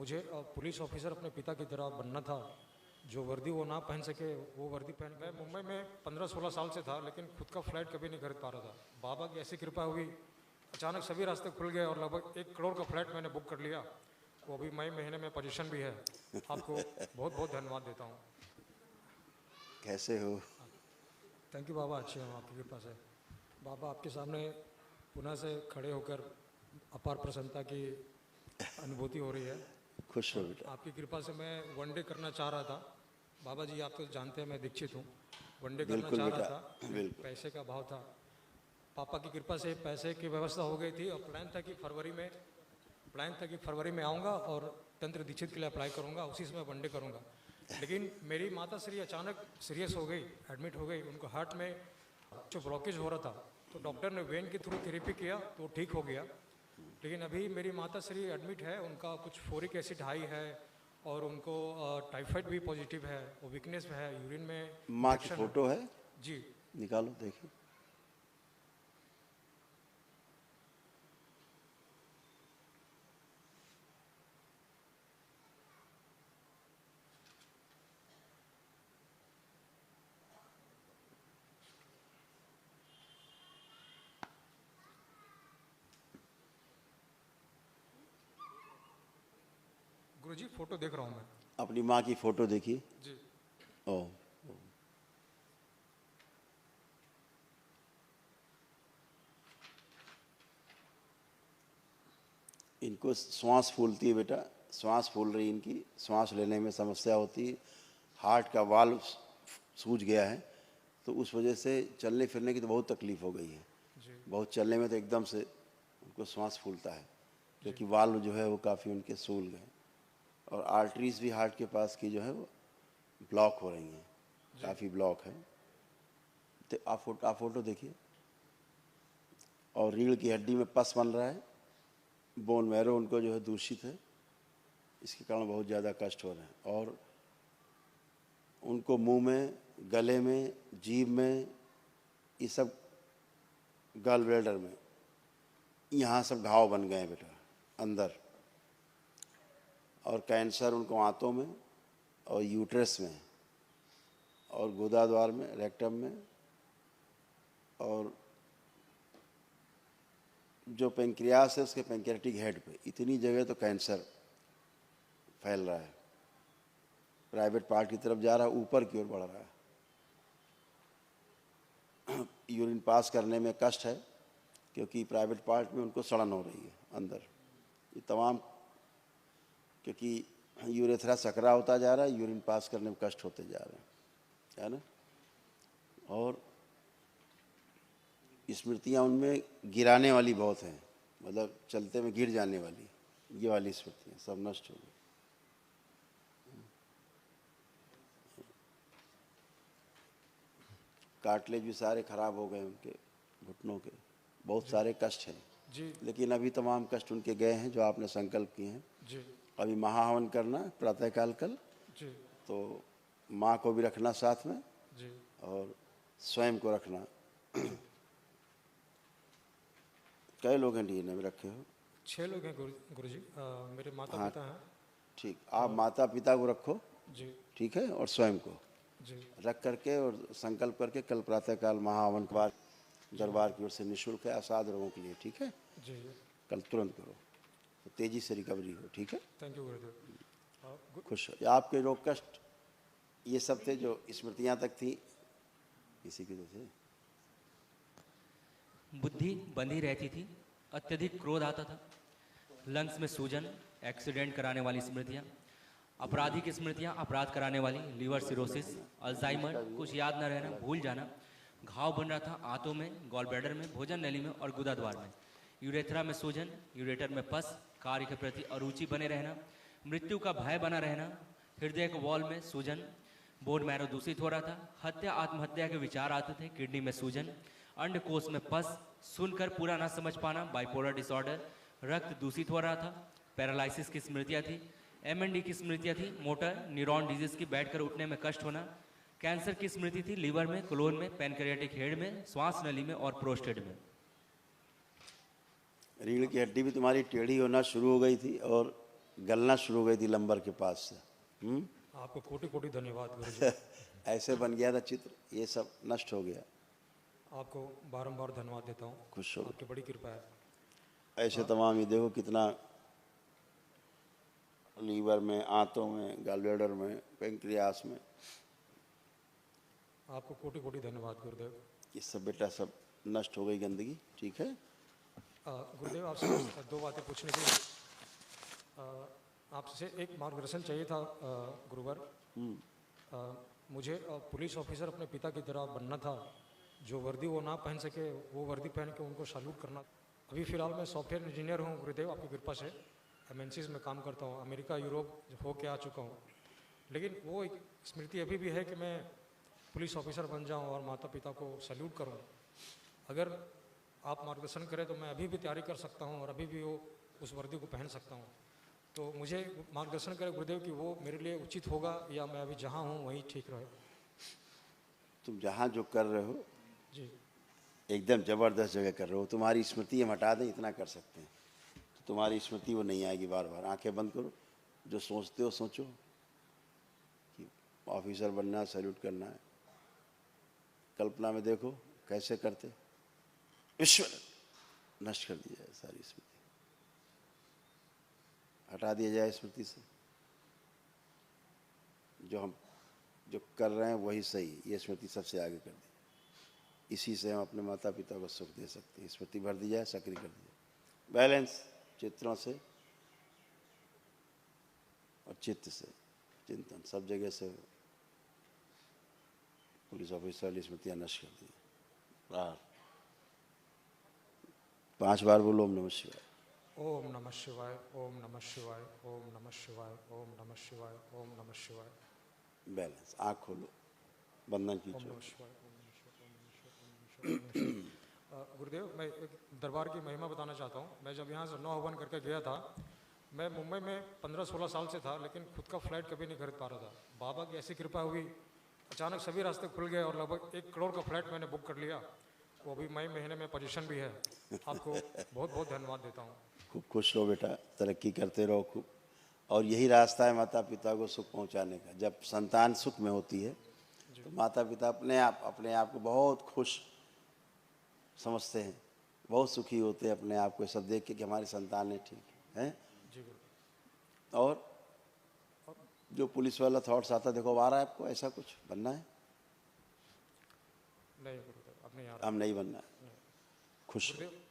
मुझे police officer अपने पिता की तरह बनना था। जो वर्दी वो ना पहन सके वो वर्दी पहन। मैं मुंबई में 15-16 साल से था, लेकिन खुद का फ्लैट कभी नहीं खरीद पा रहा था। बाबा की ऐसी कृपा हुई, अचानक सभी रास्ते खुल गए और लगभग 1 करोड़ का फ्लैट मैंने बुक कर लिया। वो अभी मई महीने में पोजीशन भी है। आपको बहुत बहुत धन्यवाद देता हूँ। कैसे हो? थैंक यू बाबा, अच्छे हूँ आपकी कृपा से। बाबा आपके सामने पुनः से खड़े होकर अपार प्रसन्नता की अनुभूति हो रही है। खुश और रहो बेटा। आपकी कृपा से मैं वनडे करना चाह रहा था। बाबा जी आप तो जानते हैं मैं दीक्षित हूँ। वनडे करना बिल्कुल चाह रहा बेटा, था, बिल्कुल। पैसे का अभाव था। पापा की कृपा से पैसे की व्यवस्था हो गई थी और प्लान था कि फरवरी में आऊँगा और तंत्र दीक्षित के लिए अप्लाई करूँगा, उसी समय वनडे करूँगा। लेकिन मेरी माता श्री अचानक सीरियस हो गई, एडमिट हो गई। उनको हार्ट में जो ब्लॉकेज हो रहा था, तो डॉक्टर ने वेन के थ्रू थेरेपी किया तो ठीक हो गया। लेकिन अभी मेरी माता श्री एडमिट है, उनका कुछ फोरिक एसिड हाई है और उनको टाइफाइड भी पॉजिटिव है, वो वीकनेस है, यूरिन में माँ की इन्फेक्शन फोटो है, जी। निकालो देखिए। गुरुजी फोटो देख रहा हूँ मैं। अपनी माँ की फोटो देखिए। जी ओ, इनको श्वास फूलती है बेटा, श्वास फूल रही इनकी, श्वास लेने में समस्या होती है। हार्ट का वाल्व सूज गया है, तो उस वजह से चलने फिरने की तो बहुत तकलीफ हो गई है। जी बहुत चलने में तो एकदम से उनको श्वास फूलता है, क्योंकि वाल्व जो है वो काफ़ी उनके सूल गए और आर्टरीज भी हार्ट के पास की जो है वो ब्लॉक हो रही हैं, काफ़ी ब्लॉक है। तो आप फोटो देखिए। और रीढ़ की हड्डी में पस बन रहा है, बोन मैरो उनको जो है दूषित है, इसके कारण बहुत ज़्यादा कष्ट हो रहे हैं। और उनको मुंह में, गले में, जीभ में, ये सब गल ब्लैडर में, यहाँ सब घाव बन गए हैं बेटा अंदर। और कैंसर उनको आंतों में और यूट्रस में और गुदाद्वार में, रेक्टम में, और जो पेंक्रियास है उसके पेंक्रियाटिक हेड पे, इतनी जगह तो कैंसर फैल रहा है। प्राइवेट पार्ट की तरफ जा रहा है, ऊपर की ओर बढ़ रहा है। यूरिन पास करने में कष्ट है, क्योंकि प्राइवेट पार्ट में उनको सड़न हो रही है अंदर। ये तमाम, क्योंकि यूरेथ्रा सकरा होता जा रहा है, यूरिन पास करने में कष्ट होते जा रहे हैं, है ना। और स्मृतियाँ उनमें गिराने वाली बहुत हैं, मतलब चलते में गिर जाने वाली, ये वाली स्मृतियाँ सब नष्ट हो गई। कार्टिलेज भी सारे खराब हो गए उनके घुटनों के, बहुत सारे कष्ट हैं जी लेकिन अभी तमाम कष्ट उनके गए हैं जो आपने संकल्प किए हैं। जी अभी महाहवन करना प्रातःकाल कल, जी तो माँ को भी रखना साथ में जी और स्वयं को रखना। जी। कई लोग हैं डीएनए में रखे हो? 6 लोग हैं गुरुजी। मेरे माता हाँ पिता हैं। ठीक, आप माता पिता को रखो, जी ठीक है, और स्वयं को जी रख करके और संकल्प करके कल प्रातःकाल महाहवन के बाद दरबार की ओर से निःशुल्क है, असाध रोगों के लिए, ठीक है। जी जी। कल तुरंत करो तो तेजी से रिकवरी हो, ठीक है। थैंक यू गुरुदेव। खुश हो। आपके रोग कष्ट ये सब थे जो स्मृतियाँ तक थी, इसी की वजह से बुद्धि बंधी रहती थी, अत्यधिक क्रोध आता था, लंग्स में सूजन, एक्सीडेंट कराने वाली स्मृतियाँ, अपराधी की स्मृतियाँ, अपराध कराने वाली, लीवर सिरोसिस, अल्जाइमर, कुछ याद न रहना, भूल जाना, घाव बन रहा था आंतों में, गॉल ब्लैडर में, भोजन नली में और गुदाद्वार में, यूरेथ्रा में सूजन, यूरेटर में पस, कार्य के प्रति अरुचि बने रहना, मृत्यु का भय बना रहना, हृदय के वॉल में सूजन, बोन मैरो दूषित हो रहा था, हत्या आत्महत्या के विचार आते थे, किडनी में सूजन, अंडकोश में पस, सुनकर पूरा ना समझ पाना, बाइपोलर डिसऑर्डर, रक्त दूषित हो रहा था, पैरालिसिस की स्मृतियाँ थी, एमएनडी की स्मृतियाँ थी, मोटर न्यूरॉन डिजीज की बैठकर उठने में कष्ट होना, कैंसर की स्मृति थी, लीवर में, कोलोन में, पैनक्रियाटिक हेड में, श्वास नली में और प्रोस्टेट में। रीढ़ की हड्डी भी तुम्हारी टेढ़ी होना शुरू हो गई थी और गलना शुरू हो गई थी लंबर के पास से। आपको कोटि कोटि धन्यवाद गुरुजी। ऐसे बन गया था चित्र, ये सब नष्ट हो गया। आपको बारंबार धन्यवाद देता हूँ, खुश हो गए। आपकी बड़ी कृपा है। ऐसे तमाम, ये देखो कितना लीवर में, आंतों में, गॉलब्लैडर में, पेंक्रियास में, आपको कोटि कोटि धन्यवाद गुरुदेव। ये सब बेटा सब नष्ट हो गई गंदगी। ठीक है, गुरुदेव आपसे दो बातें पूछनी थी। आपसे एक मार्गदर्शन चाहिए था गुरुवर। मुझे पुलिस ऑफिसर अपने पिता की तरह बनना था। जो वर्दी वो ना पहन सके वो वर्दी पहन के उनको सैल्यूट करना। अभी फ़िलहाल मैं सॉफ्टवेयर इंजीनियर हूँ गुरुदेव, आपकी कृपा से MNCs में काम करता हूँ। अमेरिका यूरोप हो के आ चुका हूँ, लेकिन वो एक स्मृति अभी भी है कि मैं पुलिस ऑफिसर बन जाऊँ और माता पिता को सैल्यूट करूँ। अगर आप मार्गदर्शन करें तो मैं अभी भी तैयारी कर सकता हूँ और अभी भी वो उस वर्दी को पहन सकता हूँ। तो मुझे मार्गदर्शन करें गुरुदेव कि वो मेरे लिए उचित होगा या मैं अभी जहाँ हूँ वहीं ठीक रहे। तुम जहाँ जो कर रहे हो जी एकदम ज़बरदस्त जगह कर रहे हो। तुम्हारी स्मृति हम हटा दें, इतना कर सकते हैं। तो तुम्हारी स्मृति वो नहीं आएगी। बार बार आंखें बंद करो, जो सोचते हो सोचो कि ऑफिसर बनना है, सैल्यूट करना है। कल्पना में देखो कैसे करते, ईश्वर नष्ट कर दिया जाए सारी स्मृति, हटा दिया जाए स्मृति से। जो हम जो कर रहे हैं वही सही, ये स्मृति सबसे आगे कर दी। इसी से हम अपने माता पिता को सुख दे सकते हैं। स्मृति भर दी जाए, सक्रिय कर दी जाए। बैलेंस चित्रों से और चित्त से, चिंतन सब जगह से पुलिस ऑफिसर वाली स्मृतियाँ नष्ट कर दी। 5 बार बोलो ओम नमः शिवाय। ओम नमः शिवाय, ओम नमः शिवाय, ओम नमः शिवाय, ओम नमः शिवाय, ओम नमः शिवाय। बैलेंस, आँख खोलो, बंधन ओम खींचो। नमः शिवाय, ओम नमः शिवाय, ओम नमः शिवाय, ओम नमः शिवाय। गुरुदेव मैं एक दरबार की महिमा बताना चाहता हूँ। मैं जब यहाँ से 9 हवन करके गया था, मैं मुंबई में 15-16 साल से था, लेकिन खुद का फ्लाइट कभी नहीं खरीद पा रहा था। बाबा की ऐसी कृपा हुई, अचानक सभी रास्ते खुल गए और लगभग 1 करोड़ का फ्लाइट मैंने बुक कर लिया। वो अभी मई महीने में पोजीशन भी है। आपको बहुत बहुत धन्यवाद देता हूँ। खूब खुश रहो बेटा, तरक्की करते रहो खूब। और यही रास्ता है माता पिता को सुख पहुंचाने का। जब संतान सुख में होती है तो माता पिता अपने आप को बहुत खुश समझते हैं, बहुत सुखी होते हैं अपने आप को सब देख के कि हमारी संतान है ठीक है। जी गुरु। और जो पुलिस वाला थॉट्स आता है, देखो आ रहा है आपको, ऐसा कुछ बनना है? नहीं गुरुदेव, अब नहीं आ रहा। हम नहीं बनना है। खुश रहो। गुरुदेव